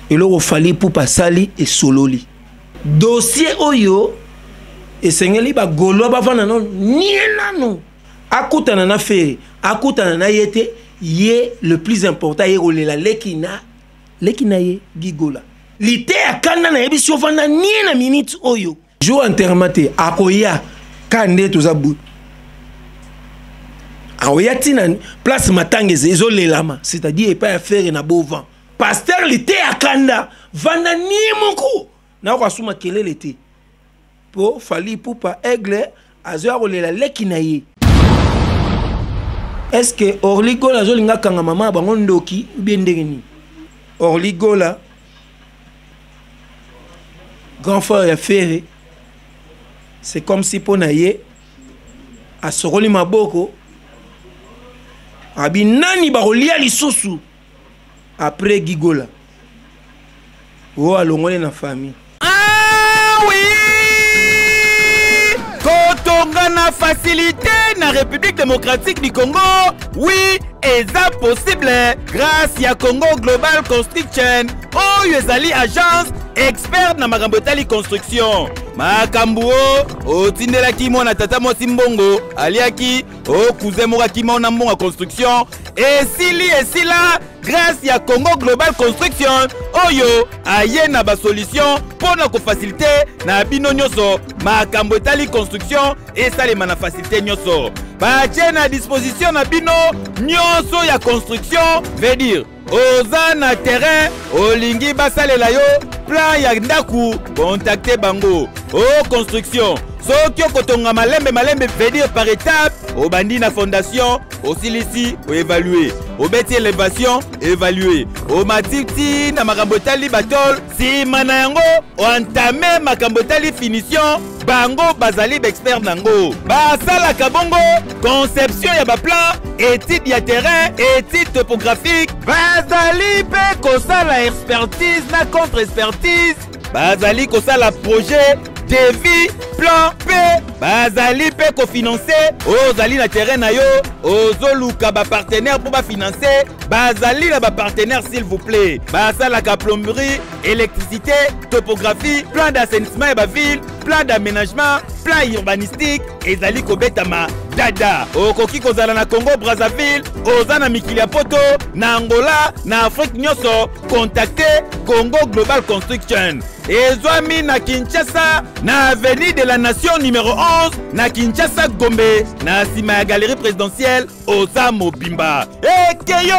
et le fali pour pasali et sololi dossier oyo et sengeli ba golo ba vana non niena non akutana na fe akutana na yete ye le plus important ye rolela lekina ye gigola lité akanda na yebiso vana niena minute oyo jo enterrement akoya kande tozabu aoya tina place matangeze ezolelama c'est-à-dire pas affaire na beau vent pasteur lité akanda vana niemoko na ko asuma kelele te po fali pupa aigle azo rolela lekina ye. Est-ce que Orligola zolinga kanga mama bango ndoki bien ndengeni Orligola grand frère Ferré c'est comme si ponaye a soroli maboko abinani barolia lisusu après Gigola o alongole na famille. Ah oui, kotonga na facilité na République démocratique du Congo, oui, et ça possible grâce à Congo Global Construction, oyo ezali agence expert na makambo tali construction. Makambo otindelaki mona tata mosi mbongo aliaki okuzemokaki mona mbongo construction esila grâce à Congo Global Construction oyo aye na ba solution pona ko faciliter na bino nyoso makambo tali construction esalema na facilité nyoso ba na disposition na bino nyoso ya construction veut dire oza na terrain olingi basalela yo plan ya ndaku contacter bango construction soki okotonga malembe veut dire par étape obandi na fondation osilisi évaluer obeti élévation évaluer omatiti na makambo tali batol sima na yango entame makambo tali finition bango bazali expert nango basalaka bongo conception ya baplan étude ya terrain étude topographique bazali pe kosala expertise na contre expertise bazali kosala projet devis plan P bazali pe kofinancer ozali na terrain na yo ozoluka ba partenaire pour ba financer bazali na ba partenaire s'il vous plaît basalaka plomberie électricité topographie plan d'assainissement et ba ville plan d'aménagement plan urbanistique ezali kobetama dada okoki kozala na Congo Brazzaville oza na mikili ya poto na Angola na Afrique nyoso contacter Congo Global Construction ezwami na Kinshasa na avenue de la Nation numéro 11 na Kinshasa Gombe na sima ya galerie présidentielle oza mobimba ekeyo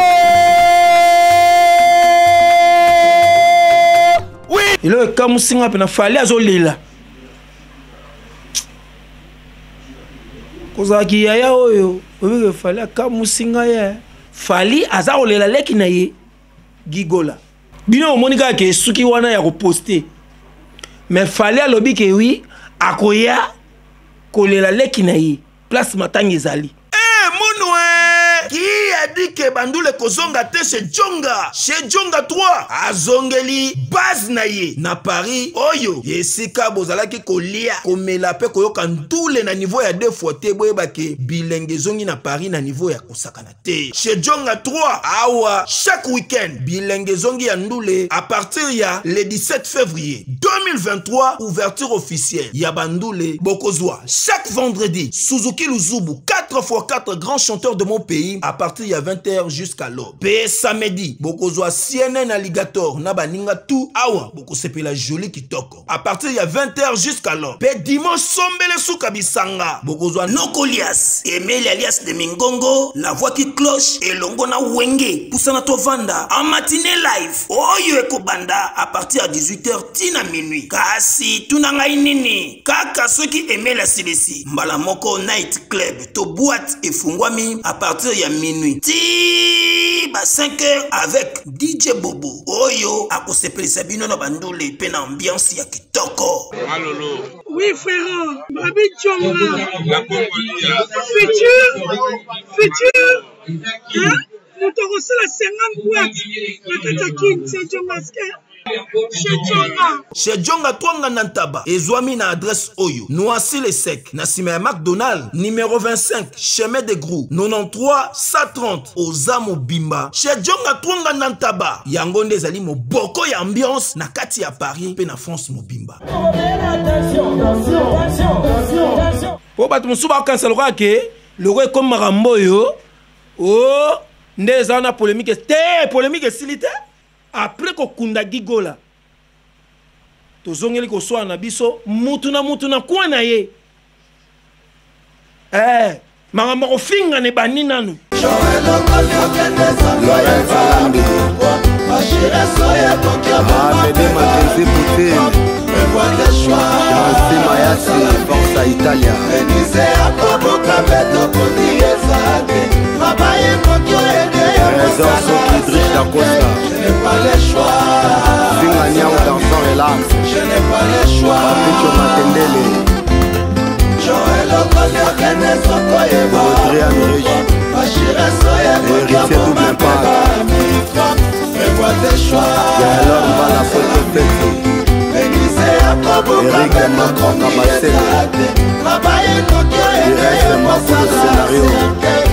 oui ilo kamusinga pe na fali azolela kozaki yaya oyo oyo fali kamusinga ya fali azarolela leki na ye Gigola bino monika ke suki wana ya reposter mais fali alobi ke oui akoya kolela leki na ye place matanga ezali Qui a dit que Bandoule kozonga te chez Djonga 3 azongeli base na ye na Paris oyo yesika bozalaki kolia komela pe koyoka ndule na niveau ya 2 fois te boyeba ke bilenge zongi na Paris na niveau ya kosakana te chez Djonga 3 awa chaque week-end bilenge zongi ya ndule à partir ya le 17 février 2023 ouverture officielle ya Bandoule bokozwa chaque vendredi Suzuki Luzubu 4x4 grands chanteurs de mon pays à partir de 20h jusqu'à l'aube. Pe samedi, bokozwa CNN Alligator na baninga tout awa boko sepela joli kitoko. À partir de 20h jusqu'à l'aube. Pe dimanche sombele souka bisanga. Bokozwa Nokolias, Emile alias de Mingongo, la voix qui cloche et longo na wenge. Poussana tovanda en matinée live. Oyo eko banda à partir de 18h tina minuit. Kasi tunanga inini. Kaka soki Emile asilisi. Mbala moko night club to boîte et fungwami à partir de minuit. Ti ba 5h avec DJ Bobo. Oyo akosepelisa bino na Bandoule pe na ambiance ya kitoko. Malolo. Oui frère, Babi Djonga. La Congolia. Futur. Hein? moto akosala 50 boîte na kati ya kini chez Jongaske chez Djonga Twanga Nantaba ezwami na adresse oyo Noisy le Sec na sima ya McDonald numéro 25 chemin de Grou 93 130 Ozamo Bimba chez Djonga Twanga Nantaba yango nde ezali moboko ya ambiance na kati ya Paris pe na France mobimba po bato mosusu bakansala ke loko ekomi makambo oyo o nde eza na polémique te polémique esili te après kokunda gigola tozongeli koswana na biso mutu na kwa na ye makambo kofinga ne bani nanu Je n'ai pas le choix.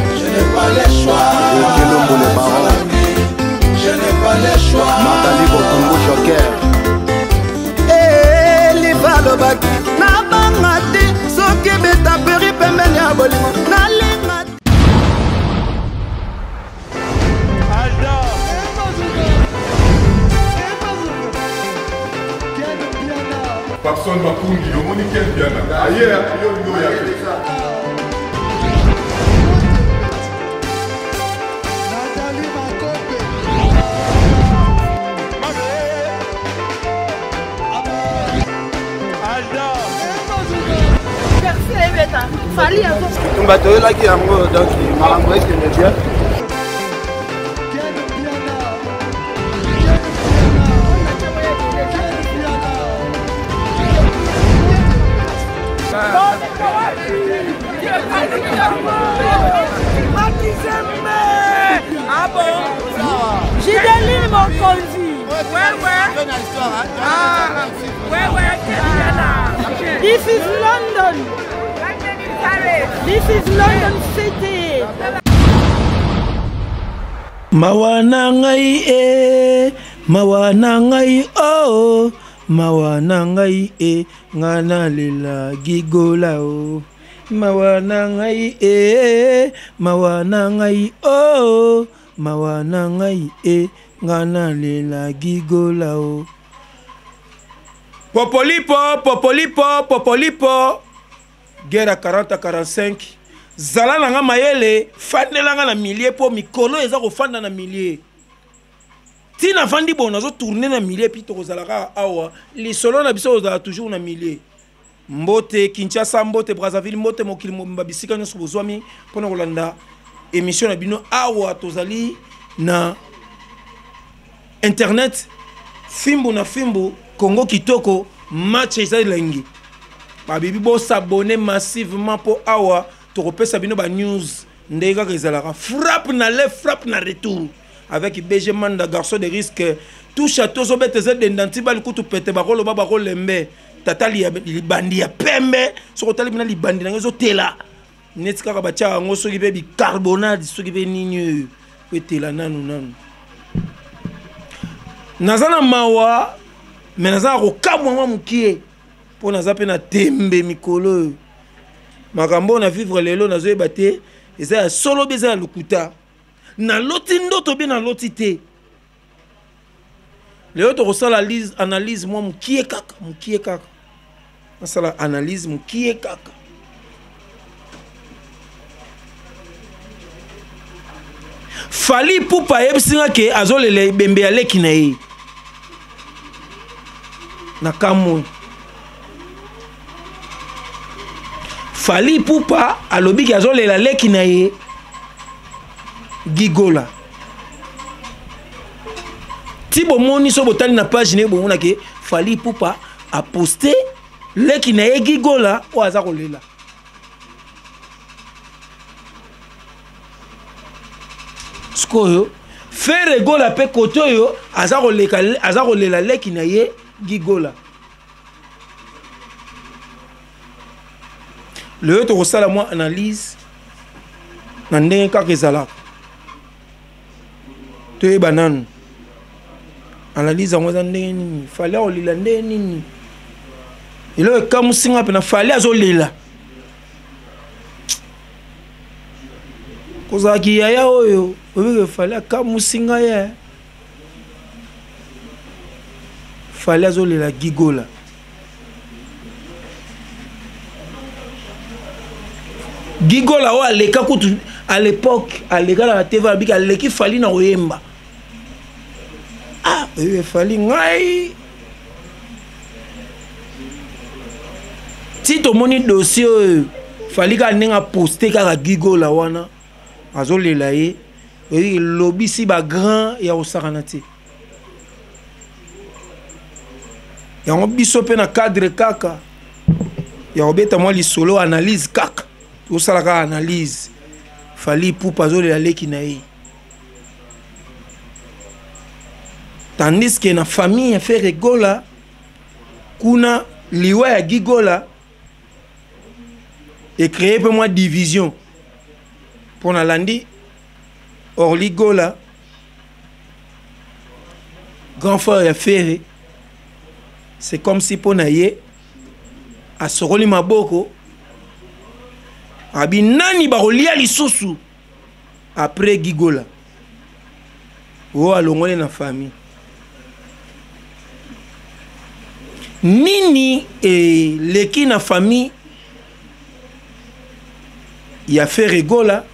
Je n'ai pas le choix. Je n'ai pas le choix. Matali Bokungu Joker. Livalo baki na bangati soki beta peri pembeni ya bolimo na linga. Personne m'a conduit, le monde est bien. Ailleurs, il y a Bateau là qui a un mot donc il m'a envoyé que me dire. Ah bon? J'ai des lignes mon conduit. This is London. This is London City. Mawana ngai mawana ngai oh mawana ngai ngana lela gigola oh mawana ngai mawana ngai oh mawana ngai ngana lela gigola oh popolipo guerre à 40 à 45 zala nanga mayele fandelanga na milieu po mikolo eza ko fanda na milieu tina fandi bon nazo tourner na milieu pi to kozalaka awa lisolo na biso ozala toujours na milieu mbote Kinshasa mbote Brazzaville mbote mokili mbabisika nyoso bozwami pona kolanda émission na bino awa tozali na internet fimbo na fimbo Congo Kitoko match eza lengi babibi bo s'abonner massivement pour awa to repesa bino ba news ndeka kezalaka frappe na le frappe na retour avec BG Manda garçon de risque tout château zo bete ze dendanti ba likutu pete ba rolo ba rolembe tatali ya libandi ya pembe soko tali bina libandi na zo tela neti kaka ba tia ngo soki be bicarbonate soki be nini etela nanu nazana mawa mais nazana ko kamwa mukie pour naza pe na tembe mikolo makambo na vivre lelo nazo ebate eza ya solo beza ya lukuta na loti ndoto be na loti te lelo to kosala analyse moi mukie kaka nasala analyse mukie kaka Fali Pupa yebisinga ke azolele bembe ya leki na ye na kamwe Fali Pupa alobiki azolela leki na ye gigola tibo moni so botali na page ne bomona ke Fali Pupa a posté leki na ye gigola o aza kolela sikoyo faire gola pe koto yo azaro lela leki na ye gigola le to sala moi analyse na ndenge kaka ezalaka toyeba nanu analyse yango eza ndenge nini fale akolela ndenge nini elo ekamusinga mpe na fale azolela kozalaki yaya oyo oyeke fale akamusinga ye fale azolela gigola gigola oyo aleka kutu à l'époque aleka na TV abiki aleki fali na oyemba fali ngai ti tomoni dossier oyo fali ka ndenge aposte kaka gigola wana azolela ye lobisi bagrand ya kosakana te yango biso mpe na cadre kaka ya kobeta mwa lisolo analyse kaka tosalaka analyse fali pupa azolela leki na ye tandis que na famille ya Frère Gola kuna liwa ya gigola et créé pour moi division pour na landi Orly Gola grand frère ya Frère c'est comme si pour na ye a soroli maboko abi nani ba kolia lisusu après gigola o alongole na famille nini et leki na famille ya Frère Gola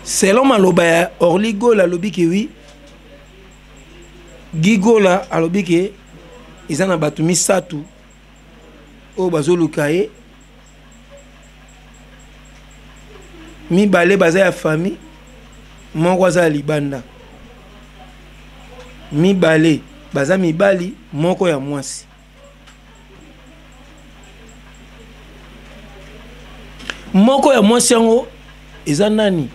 selon maloba ya Orly Gola alobi ke oui gigola alobi ke eza na bato misatu oyo bazoluka ye mibale baza ya famille moko aza ya libanda mibale baza mibali moko ya mwasi moko ya mwasi yango eza nani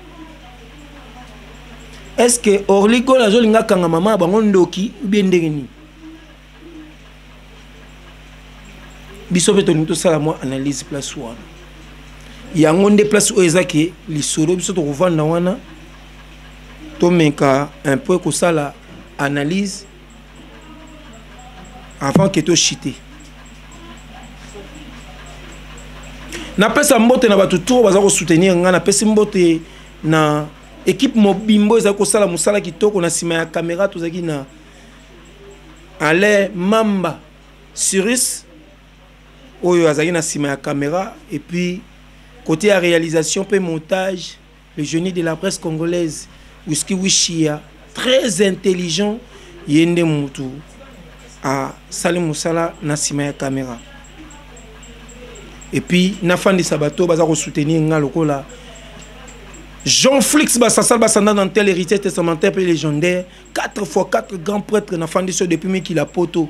est-ce que Orly Gola azolinga kanga mama bango ndoki bien ndenge nini biso mpe tolingi tosala mwa analyse place wana yango nde place oyo eza ke lisolo biso tokovanda wana tomeka un peu kosala analyse avant que tochite napesa mbote na bato tour baza kosoutenir nga napesi mbote na équipe mobimbo eza kosala mosala kitoko na nsima ya caméra tozalaki na Alain Mamba Cyrus oyo azalaki na nsima ya caméra et puis côté à réalisation et montage le génie de la presse congolaise Whisky Wishia très intelligent yende mutu a sali musala na nsima ya caméra et puis na fandi sabato baza ko soutenir nga lokola Jean Flix Bassasal Bassanda dans tel héritier testamentaire et légendaire 4x4 grands prêtres na fandi so depuis miki la poto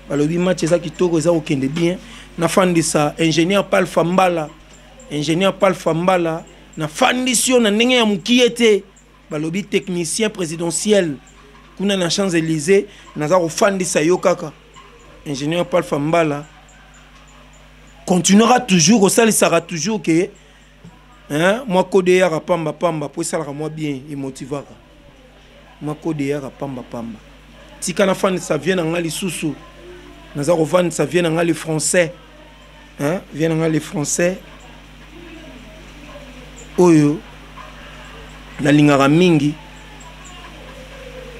balobi match eza kitoko eza okende bien na fandi sa ingénieur Paul Fambala na fandisio na ndenge ya mukiete balobi technicien présidentiel kuna na Champs-Élysées naza ko fandisa yo kaka ingénieur Paul Fambala continuera toujours au sali sera toujours que hein moi code ya pamba pamba pour ça moi bien et motivaka moi code ya pamba pamba tika na fan ça vient en ali susu naza ko fan ça vient en ali français hein vient en ali français oyo na lingara mingi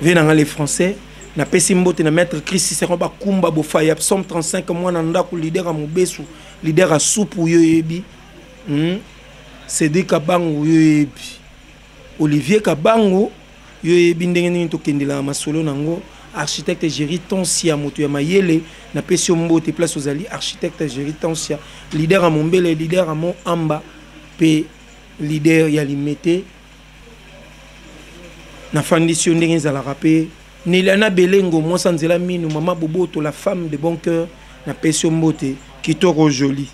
vient en ali français na pesi mbote na maître Christ c'est ba kumba bo faya Psaume 35 moi na ndako leader a mobesu leader a soupu yo yebi Cédric Kabango yo yebi Olivier Kabango yo yebi ndenge nini to kendela masolo nango architecte Géry Tonsia moto ya mayele na pesi mbote place ozali architecte Géry Tonsia leader a Mombele leader a Mont Amba pe leader ya limete na fandisio ndenge za la rapé Nilana Belengo, moi Sanzela Minu, Maman Boboto, la femme de bon cœur, na Pession Mbote, Kitoko Joli.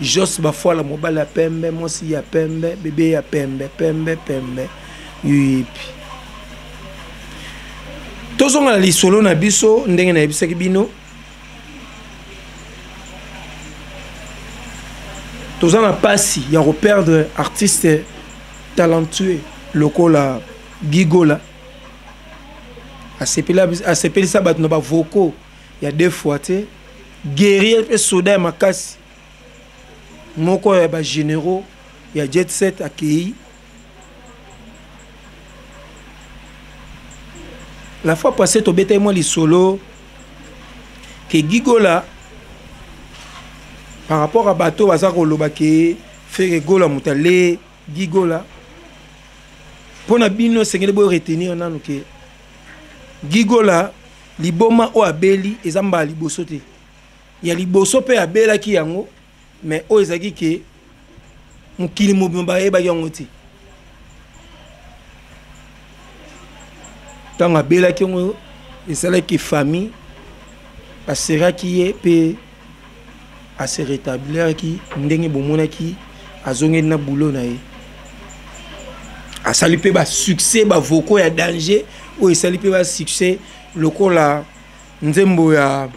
Jos bafola mobile ya pembe, mosi ya pembe, bébé ya pembe, pembe, pembe. Yuipi. Tozonga la lisolo na biso, ndenge na yebisaki bino. Tozana pasi, ya reperdre artiste talentueux, lokola Gigola. Asepeli sa bato na ba vocaux, il y a deux fois, tu guerrier et soldat makasi. Moko ya ba généraux, il y a jet set accueilli. La fois passée, tu as moi les solos que Gigola par rapport à bateau Bazaro Lobake fait Gigola Moutale Gigola pour na bino c'est que de retenir nanu que Gigola liboma o abeli ezamba liboso te ya liboso pe abela ki yango mais o ezaki ke mukili mobimba eba yango te tant abela ki yango ezala ki famille asera ki ye pe a se rétablir qui ndenge bomona ki azonge na boulot na ye a sali pe ba succès ba vocaux ya danger o sali pe ba succès lokola nzembo ya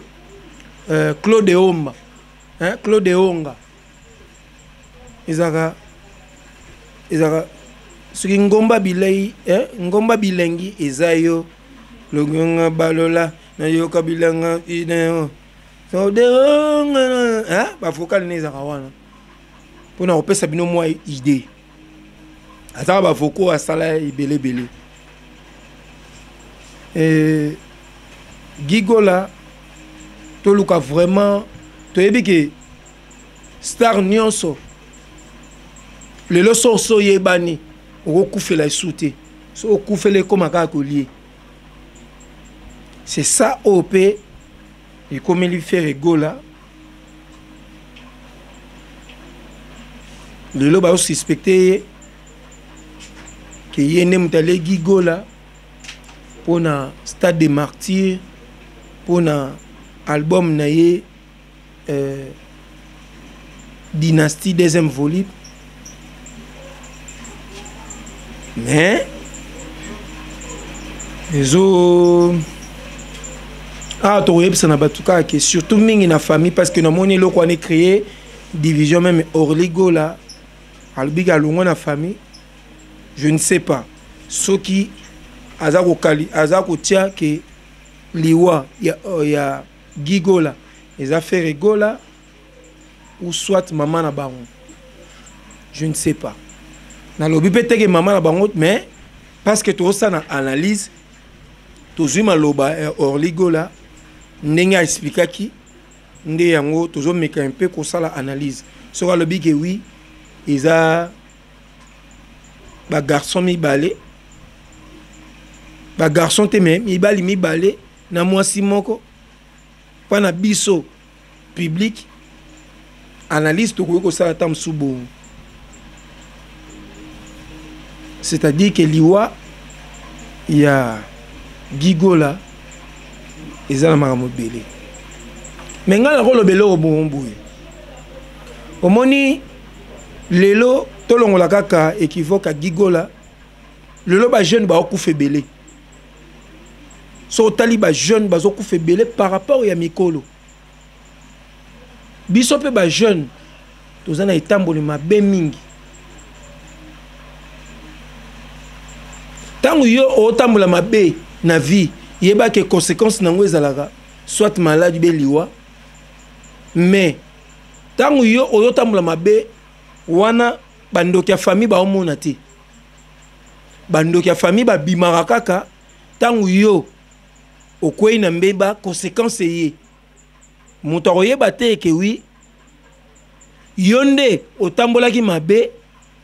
Claude Omba Claude Onga ezaka suki ngomba bilei ngomba bilengi ezayo longonga balola na yo kabilanga ine so de ba vocal neza kawana pona opesa bino moi idée ata ba vocaux asala ibele Gigola toluka vraiment toyebi ke star nyonso le loso so yebani okufela souté so okufele komaka kolier c'est ça OP. Et comme il fait Gigola, le loba aussi suspecté que y ene mutale Gigola pour na Stade des Martyrs pour na album naie Dynastie deuxième volume mais les autres ah, ça n'a pas tout cas que surtout mingi na famille parce que na moni lo ko on créé division même Orligo là albiga longo na famille je ne sais pas ce qui azako kali azako tia que liwa ya Gigola les affaires Gigola ou soit maman na bango je ne sais pas na lobi peut-être que maman na bango mais parce que tout ça na analyse tout zuma loba Orligo là ndenge expliquaki nde yango tozo meka un peu ko sala analyse sera le big oui eza ba garçon mi balé ba garçon te même mi balé na mwasi moko pa na biso public analyse to ko sala tam subo c'est-à-dire que liwa il y a Gigola ezala makambo belé mais ngala ko lobelo obomboye omoni lelo tolongola kaka équivoque à Gigola lelo ba jeune ba okufe belé so tali ba jeune ba okufe belé par rapport ya mikolo biso pe ba jeune tozana etamboli mabe mingi tango yo otambola mabe na vie yeba que conséquences nango ezalaka soit malade be liwa mais tango yo oyotambola mabe wana bandoki ya famille ba omona te bandoki ya famille ba bimaka kaka tango yo okwei na mbeba conséquences ye moto oyeba te ke oui yonde otambolaki mabe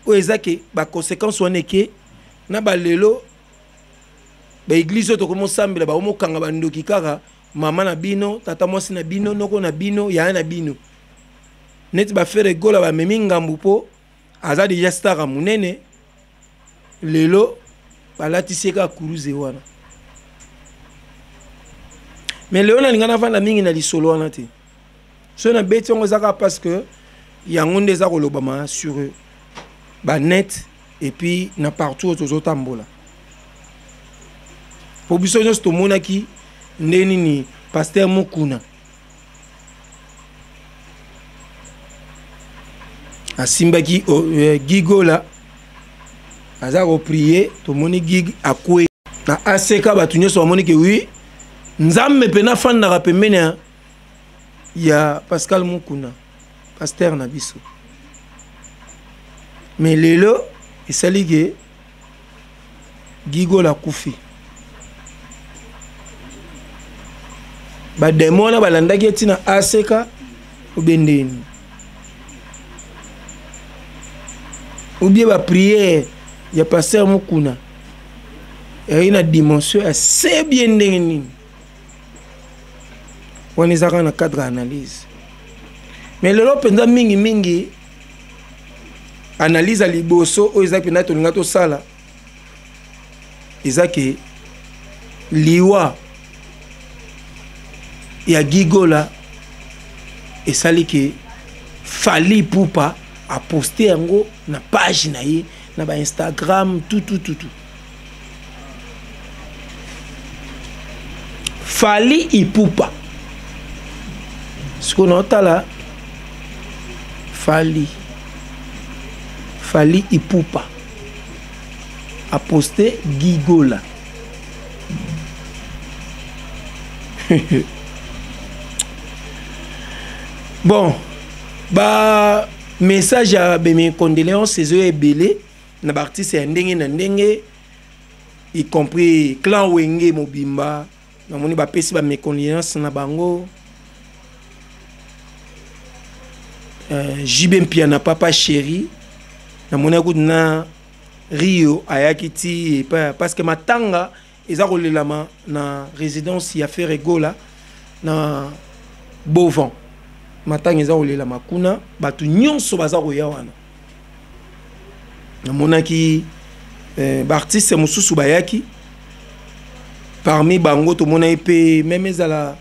o ezake ba conséquences wana ke na balelo ba église to komo sambela ba omo kanga bandoki kaka mama na bino tata mwasi na bino noko na bino ya na bino net ba faire gola ba memi ngambu po aza déjà star munene lelo balatiseka kuruze wana mais lelo na lingana vanda mingi na lisolo wana te so na beti ngo zaka parce que yango nde eza kolobama sur ba net et puis na partout tozotambola po biso nyonso tomonaki nde nini Pasteur Mukuna asimbaki Gigola aza koprier tomoni Gig akwe na aseka batu nyonso bamoni ke oui nzambe pena fandaka pembeni ya Pascal Mukuna pasteur na biso mais lelo esali ke Gigola kufi bademo wana balandaki etina aseka obendeni oubien bapriere ya Pasteur Mukuna et une dimension assez bien ndenge on est dans un cadre d'analyse mais le pendant mingi analyse à liboso o ezaki na to ngato sala ezaki liwa ya Gigola esali ke Fally Ipupa a posté yango na page na ye na ba Instagram tout Fally Ipupa ce qu'on entend là Fally Ipupa a posté Gigola bon ba message à mes condoléances ces eux belé na artiste ndenge na ndenge y compris clan Wenge Mobimba na moni ba pesi ba mes condoléances na bango JB Mpiana papa chéri na moni na Rio ayakiti parce que matanga eza kolelama na résidence ya Ferregola na Beauvant matanga eza kolela makuna batu nyonso baza koya wana namonaki ba artiste mosusu bayaki parmi bango to mona pe même ezala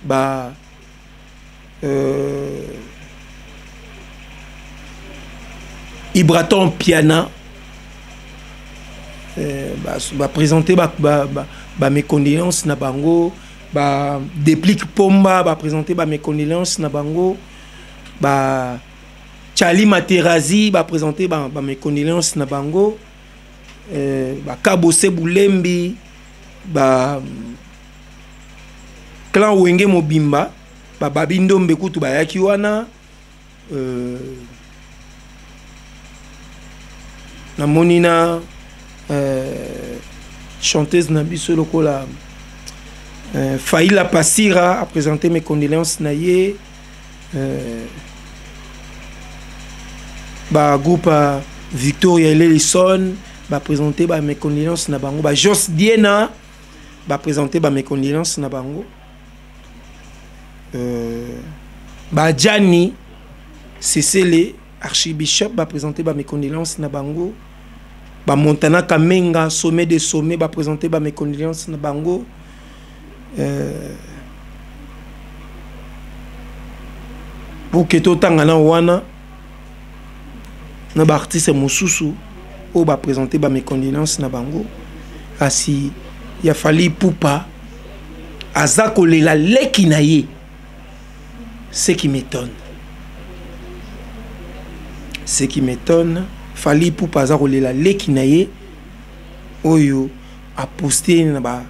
ba Ibraton Piana ba présenter ba mes condoléances na bango ba Déplique Pomba ba présenter ba mes condoléances na bango ba Chali Materazi ba présenter ba mes condoléances na bango ba Kabose Boulembi ba clan Wenge Mobimba ba Babindo Mbekutu ba yaki wana na monina chanteuse na biso lokola Faïla Passira a présenté mes condoléances naye ba groupe Victoria Lelison ba présenté ba mes condoléances na bango ba Jos Diena ba présenté ba mes condoléances na bango ba Gianni Cecele archibishop ba présenté ba mes condoléances na bango ba Montana Kamenga sommet des sommets ba présenté ba mes condoléances na bango pour que tout tangana wana na ba artiste mosusu o ba présenter ba mes condoléances na bango asi ya Fally Ipupa azako lela leki na ye ce qui m'étonne Fally Ipupa azako lela leki na ye oyo a posté na ba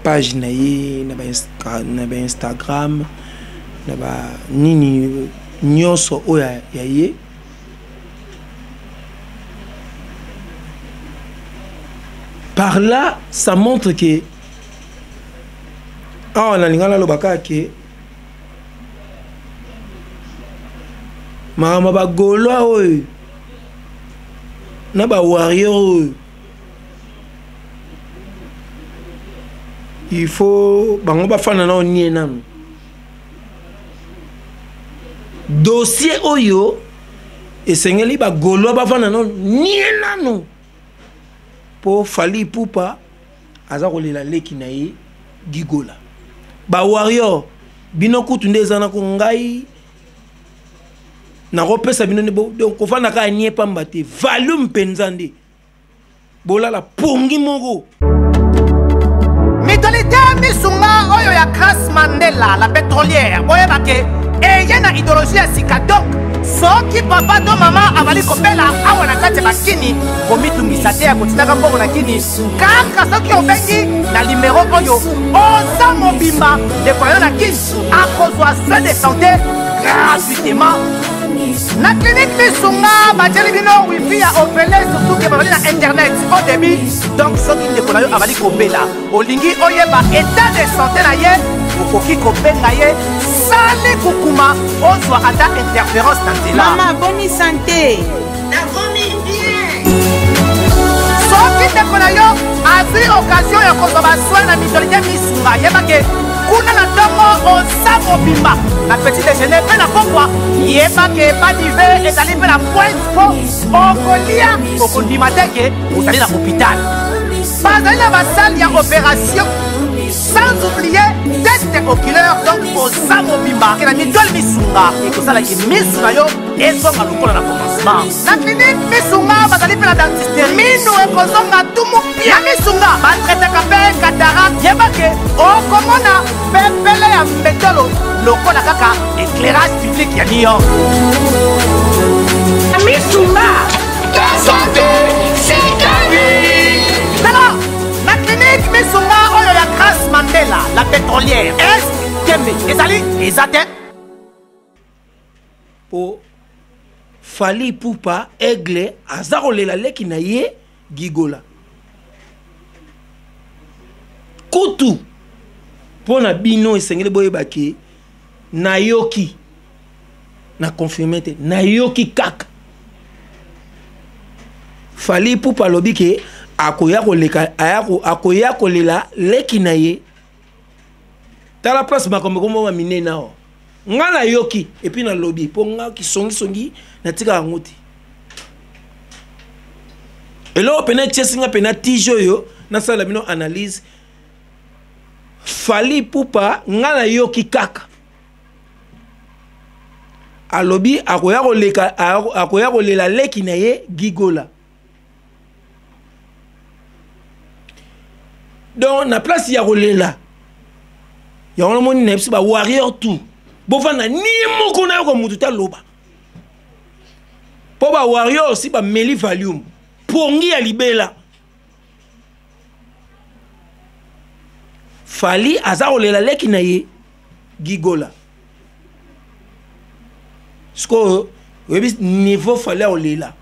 page na ye na ba Instagram na ba nini nyonso oya ya ye par là ça montre que on a lingala lobaka ke mama ba golwa oyo na ba warrior il faut bango ba fana na nie nanu dossier oyo esengeli ba golwa ba fana na nie nanu po Fally Ipupa aza kolela leki na ye Gigola ba warrior bino kutu nde ezana ko ngai na repesa bino ne bo donc ko fana ka nie pamba te volume penzande bola la pongi moko Mitolite misunga oyo ya Grace Mandela la pétrolière boye bake eye na idéologie ya sika donc soki papa to mama avali kopela awa na kati bakini komitungisa te ya kotinaka mbongo na kini kaka soki obengi na numéro oyo oza mobimba ndeko yo na kini akozwa soin de santé gratuitement na clinique misunga batieli bino wifi ya opele surtout ke babali na internet au début donc soki ndeko na yo avali kopela olingi oyeba état de santé na ye okoki kobenga ye sali kukuma ozwa ata interférence na nzela Maman, bonne santé. Nakomi bien. soki ndeko na yo azwi occasion ya kozwa basoi na mitolite misunga yebake kuna na ntongo oza mobimba na petit déjeuner mpe na pokwa yebake badive ezali mpe na pointe po okolia okondima teke ozali na hôpital bazali na basale ya opération sans oublier test oculaire donc oza mobimba ke na mitole misunga ekosalaki misu na yo ezonga lokola na commencement na clinique misunga bazali mpe na dentiste minu ekozonga tumu pia na misunga batretaka mpe katarak yebake okomona pepele ya mbetolo lokola kaka éclairage public ya New York Misunga. santé c'est gagné alors la clinique misunga oyo ya Grace Mandela la pétrolière est kembe ezali ezate po Fally Ipupa aigle aza kolela leki na ye gigola kutu pona bino esengeli boyebaki nayoki na confirmer te nayoki kaka Fally Ipupa alobi ke akoya koleka akoya kolela leki na ye tala place makombe komo ma minena o nga na yoki et puis na lobby po nga ki songi na tika ngoti elo pena chesinga pena tijo yo na sala bino analyse Fally Ipupa nga na yoki kaka alobi akoya kolela leki na ye gigola donc na place ya kolela ya wana moni na yebisi ba warrior tout bofana ni moko na yo ko mutu ta loba po ba warrior aussi ba meli volume pongi ya libela Fally aza kolela leki na ye gigola sko webi niveau Fally kolela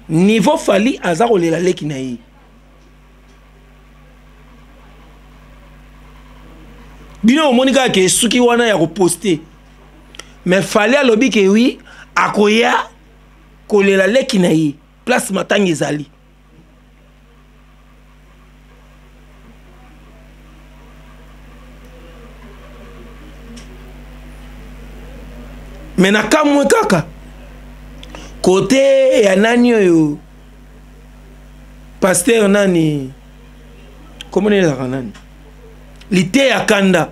niveau Fally aza kolela leki na ye bino monika ke suki wana ya reposter mais Fally alobi ke oui akoya kolela leki na ye place matanga ezali mais na kamwe kaka côté ya nani oyo pasteur nani comment est la nani lite ya kanda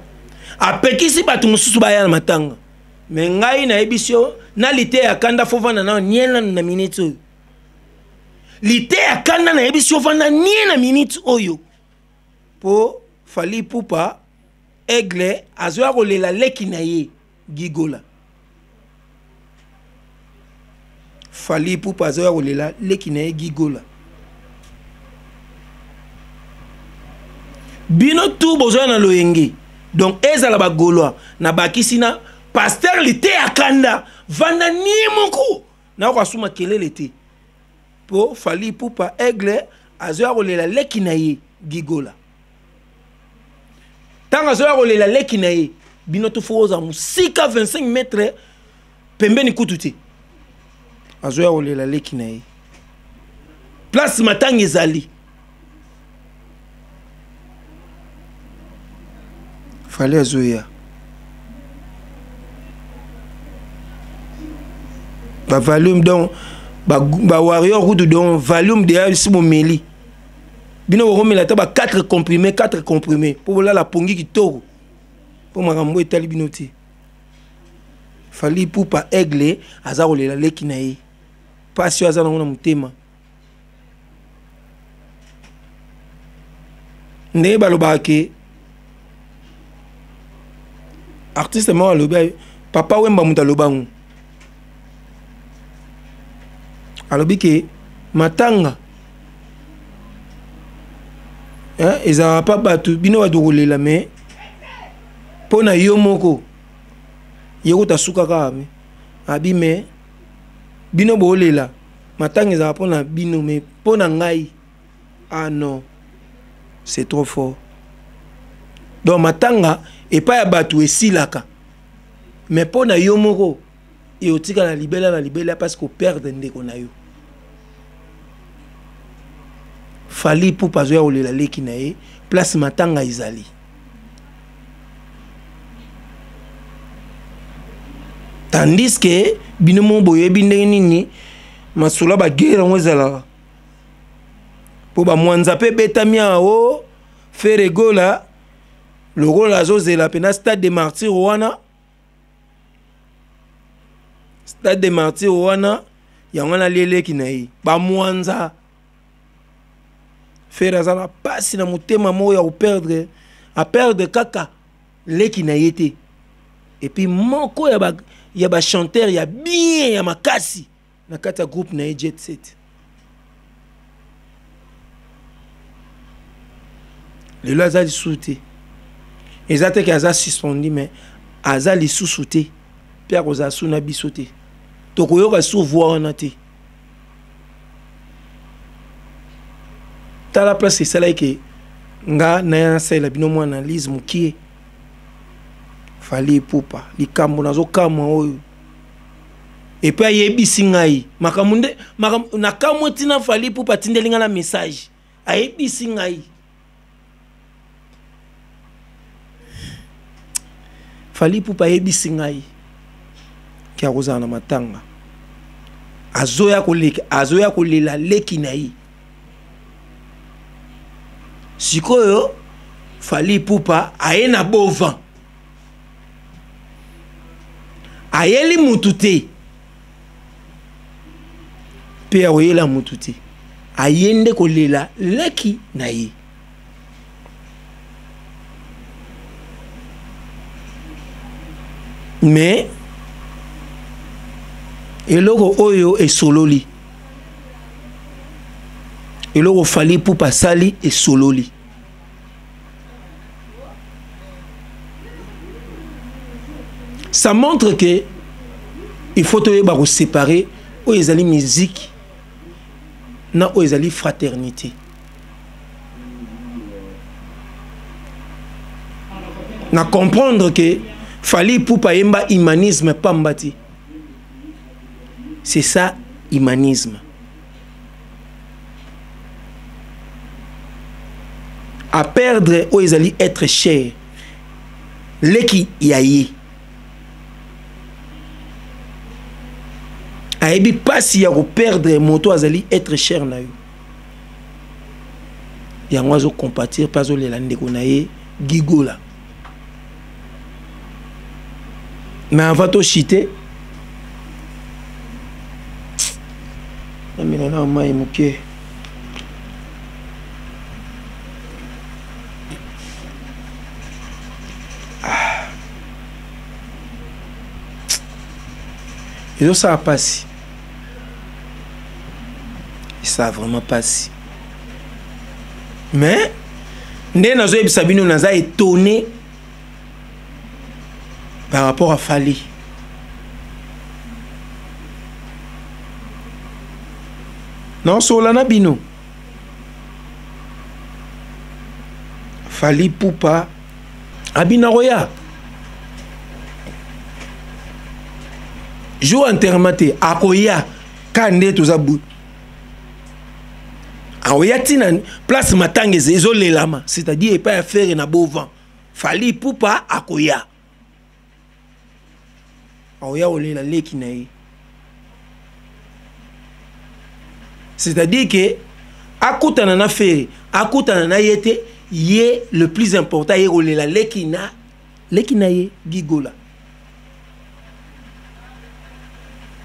apekisi batu mususu baya na matanga me ngai na ebisio na lite ya kanda fovana na niela na minute oyo lite ya kanda na ebisio fana nie na minute oyo po Fally Ipupa aigle azoya kolela leki na ye gigola Fally Ipupa azoya kolela leki na ye gigola bino tout bozoya na loyenge donc ezala ba gaulois na bakisi na pasteur lite akanda vanda ni moko na ko asuma kelele te po Fally Ipupa aigle azoya kolela leki na ye gigola tanga azoya kolela leki na ye bino tout foza musika 25 mètres pembeni kutu te azoya kolela leki na ye place matanga ezali Fally azoya ba volume donc ba warrior route donc volume de si bomeli bino romela ta ba 4 comprimés pour la pongi kitoko pour makambo etali bino te Fally Ipupa aigle aza kolela leki na ye pasi aza nango na motema ndenge balobaka ke artiste moko alobi papa Wemba moto alobango alobi ke matanga ezala pa bato bino bato kolela me mpo na yo moko ye kota suka kaka me abi me bino boolela matanga ezala mpo na bino me mpo na ngai ah non c'est trop fort donc matanga epai ya bato esilaka mais mpo na yo moko eotika na libela parce que perdre ndeko na yo Fally Ipupa azoya kolela leki na ye place matanga ezali tandis que bino mo boyebi ndenge nini masolo bagere yango ezalaka mpo bamwanza mpe betami awo feregola lokola azozela mpena stade de martyr wana yango nalie leki na ye bamwanza fere aza na pasi na motema moko ya koperdre kaka leki na ye te epuis moko ya bachanteur ya bien ya makasi na kati ya groupe na ye Jet Set lelo aza lisusu te eza te ke aza suspendi mais aza lisusu te mpe akozala su na biso te tokoyoka su voi wana te tala place esalaki ke nga naya nasalela bino mwa analyse mokie Fally Ipupa likambo nazokamwa oyo epe ayebisi ngai makambo nde nakamwa ntina Fally Ipupa atindeli nga na message ayebisi ngai Fally Ipupa ayebisi ngai ke akozala na matanga azoya kolela leki na ye sikoyo Fally Ipupa aye na bovan ayeli mutu te mpe akoyela mutu te aye nde kolela leki na ye mais eloko oyo esololi eloko Fally Ipupa sali esololi ça montre que il faut te séparer où ils allaient musique na où ils allaient fraternité na comprendre que Fally Ipupa yemba humanisme pambati c'est ça humanisme à perdre où ils allaient être chers leki yaye ayebi pasi ya perdre moto azali être cher na yo yango azo compatir pas olela ndeko na ye gigola mais avant to chiter amina na mai muke et ça a passé. Ça a vraiment passé. Mais, nous avons étonné par rapport à Fally. Non, Solana Bino. Fally Ipupa. Abinaroya. Jour enterrement akoya kande tozabu akoya tina place matanga ezolelama c'est-à-dire et pas faire na bovan Fally Ipupa akoya olela leki na ye c'est-à-dire que akutana na faire akutana na yete ye le plus important ye olela leki na leki na ye gigola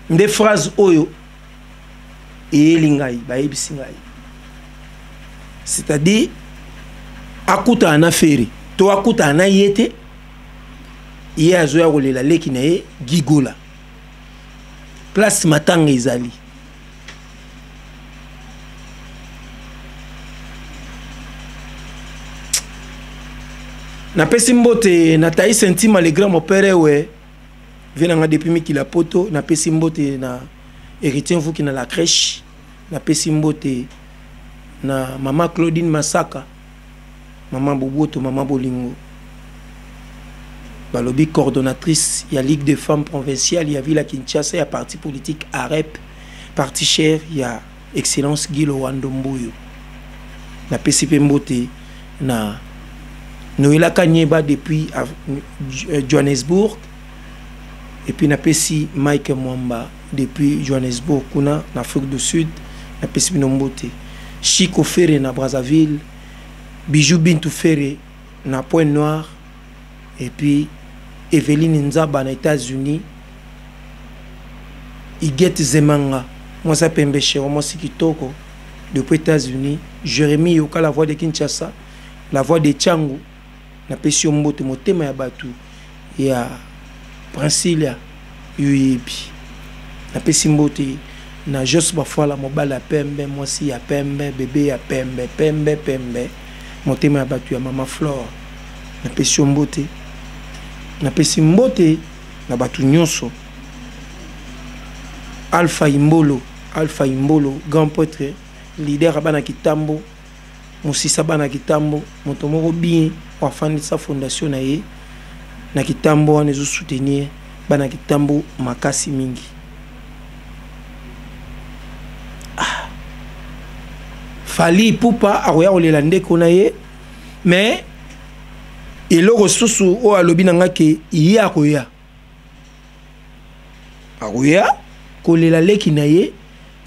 nde phrase oyo eyeli ngai bayebisi ngai c'est-à-dire akutana na fere to akutana na ye te ye azoya kolela leki na ye gigola place matanga ezali napesi mbote na tai sentima le grand mopere we venanga depuis mikila poto napesi mbote na héritier mvuki na la crèche napesi mbote na mama Claudine Masaka mama Boboto mama Bolingo balobi coordonnatrice ya Ligue des femmes provinciales ya Villa Kinshasa ya parti politique AREP parti cher ya excellence Gilo Wandomboyo napesi pe mbote na Noëlla Kanyeba depuis Johannesburg et puis napesi Mike Mwamba depuis Johannesburg kuna en Afrique du Sud napesi binombote Chico Ferre na Brazzaville Bijou Bintou Ferre na Point Noir et puis Evelyne Nzaba na États-Unis Iguette Zemanga moi ça pembe chéro moi sikitoko depuis États-Unis Jérémy Yoka la voix de Kinshasa la voix de Tchangu na pesi mbote motema ya batu ya Princilia yuibi na pesi mbote na Jos Bafala mobala pembe mwasi ya pembe bébé ya pembe pembe pembe motema ya batu ya mama Flore na pesi mbote na pesi mbote na batu nyonso Alpha Imbolo grand poète leader bana kitambo musisa bana kitambo moto moko bien wafandi sa fondation na ye na kitambo wana ezo soutenir bana kitambo makasi mingi Fally Ipupa akoya kolela ndeko na ye mais eloko susu o alobi na nga ke ye akoya kolela leki na ye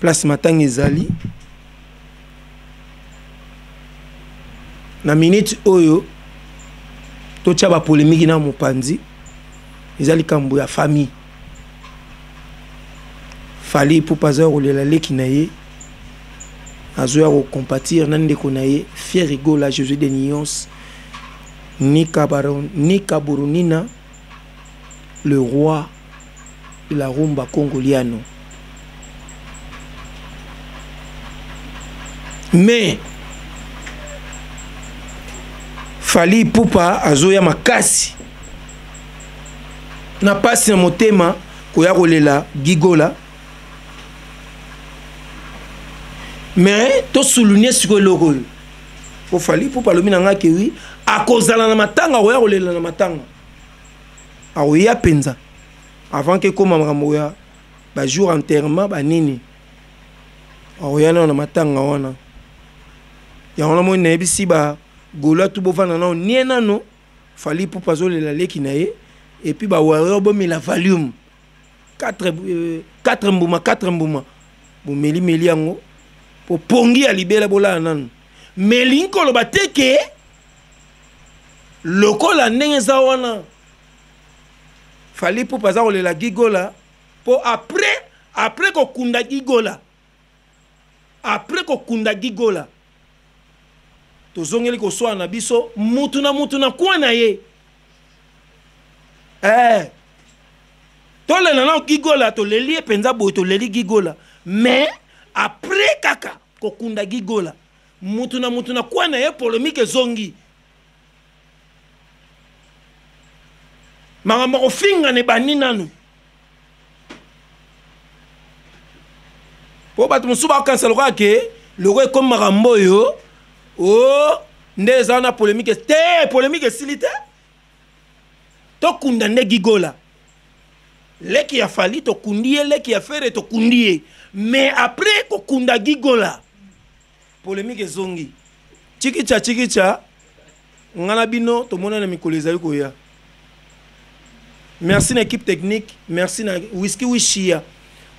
place matanga ezali na minute oyo totia ba polémique na mopanzi ezali kambo ya famille Fally Ipupa azoya kolela leki na ye azoya kocompatir na ndeko na ye Fier Rigola Jésus de Nyons ni Kaburunina le roi de la rumba congoliano mais Fally Ipupa azoya makasi na pasi na motema koya kolela gigola mais to souligner siko loko po Fally Ipupa lobi na nga ke wi akozala na matanga koya kolela na matanga akoya penza avant que koma makambo ya ba jour enterrement ba nini akoya na matanga wana ya wana mo na bisi ba gola tu bovana na nie nano Fally Ipupa zolela leki na ye et puis ba warrior bomi la volume 4 mbuma bomeli yango po pongi ya libela bola nanu melinko lo bateke lokola ndenge za wana Fally Ipupa za kolela gigola po après ko kunda gigola tozongeli ko na biso mutu na kwa na ye tolela na gigola toleli penza boy toleli gigola mais après kaka ko kunda gigola mutu na kwa na ye polémique zongi makambo kofinga ne bani nanu po bato mosusu bakanisa lokola ke loko ekomi makambo oyo nde eza na polémique te polémique esili te tokunda nde gigola leki ya Fally tokundi ye leki ya Fere tokundi ye mais après kokunda gigola polémique ezongi chikicha ngana bino tomona na mikolo ezali koya. Merci à l'équipe technique, merci à Whisky Wishia,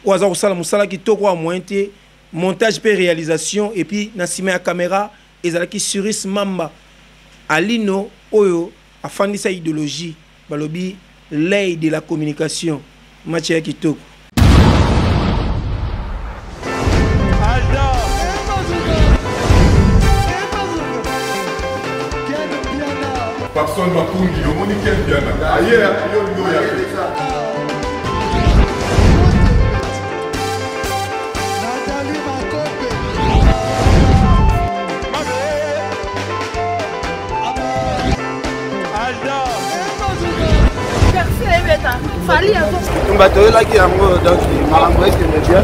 Oazar Sala Moussala qui toko à moitié, montage et réalisation, et puis Nassime à caméra, et Zalaki Suris Mamba, Alino, Oyo, à Fandisa idéologie. balobi l'œil de la communication match ya kitoko. Patson Makundi, le monde qui est bien. Ailleurs, il y a Fali avant. On va te la qui a moi donc malambo est que bien.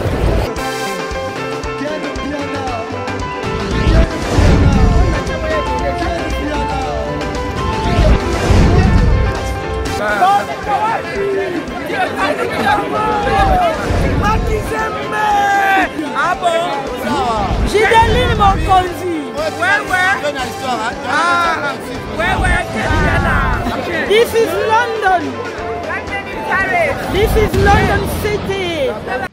Ah bon? J'ai des mon conduit. Ouais. Ah, ouais. This is London. This is London City.